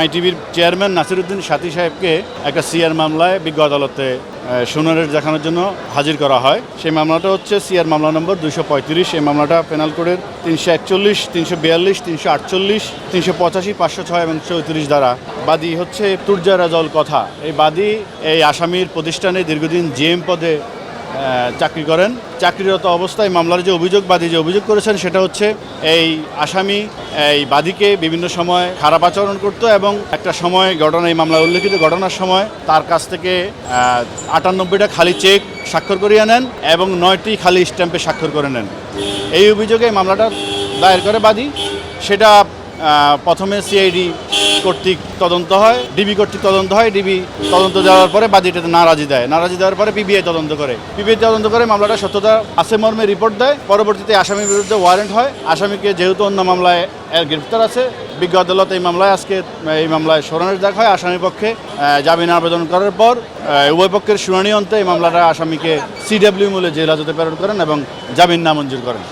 আইটিভির chairman Nasiruddin সাথী সাহেবকে একটা CR মামলায় বিজ্ঞ আদালতে শুনানি দেখানোর জন্য হাজির করা হয়। সেই মামলাটা হচ্ছে সিআর মামলা নম্বর 235। এই মামলাটা পেনাল কোডের 341, 342, 348, 385, 506 এবং 34 দ্বারা। বাদী হচ্ছে তুর্জা রাজল কথা। এই বাদী এই আসামির প্রতিষ্ঠানে দীর্ঘদিন জিএম পদে চাকরি করেন। চাকরিরত অবস্থায় মামলার যে বাদী যে অভিযোগ করেছেন সেটা হচ্ছে এই আসামি এই বাদীকে বিভিন্ন সময় খারাপ আচরণ করত এবং একটা সময় এই মামলায় উল্লেখিত ঘটনার সময় তার কাছ থেকে 98টা খালি চেক স্বাক্ষর করিয়ে নেন এবং 9টি খালি স্ট্যাম্পে স্বাক্ষর করে নেন। এই অভিযোগে মামলাটা দায়ের করে বাদী। সেটা প্রথমে সিআইডি কর্তৃক তদন্ত হয়, ডিবি কর্তৃক তদন্ত হয়। ডিবি তদন্ত দেওয়ার পরে বাদী এটাতে নারাজি দেওয়ার পরে পিবিআই তদন্ত করে মামলাটা সত্যতা আছে মর্মে রিপোর্ট দেয়। পরবর্তীতে আসামির বিরুদ্ধে ওয়ারেন্ট হয়। আসামিকে যেহেতু অন্য মামলায় গ্রেফতার আছে, বিজ্ঞ আদালত এই মামলায় শুনানি দেখা হয়। আসামির পক্ষে জামিন আবেদন করার পর উভয় পক্ষের শুনানি অন্তে এই মামলাটা আসামিকে সিডব্লিউ মূলে জেল হাজতে প্রেরণ করেন এবং জামিন নামঞ্জুর করেন।